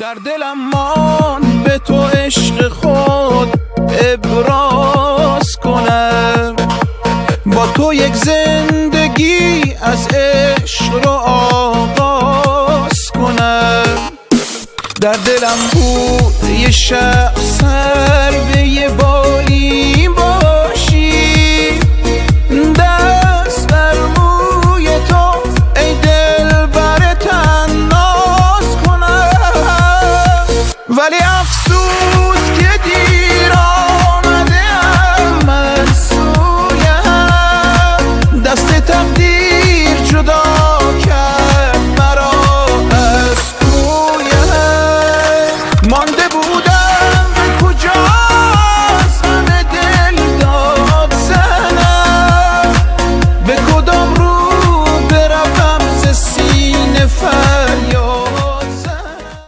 در دلم مان به تو عشق خود ابراز کنم، با تو یک زندگی از عشق رو آغاز کنم. در دلم بود یه شب سر به یه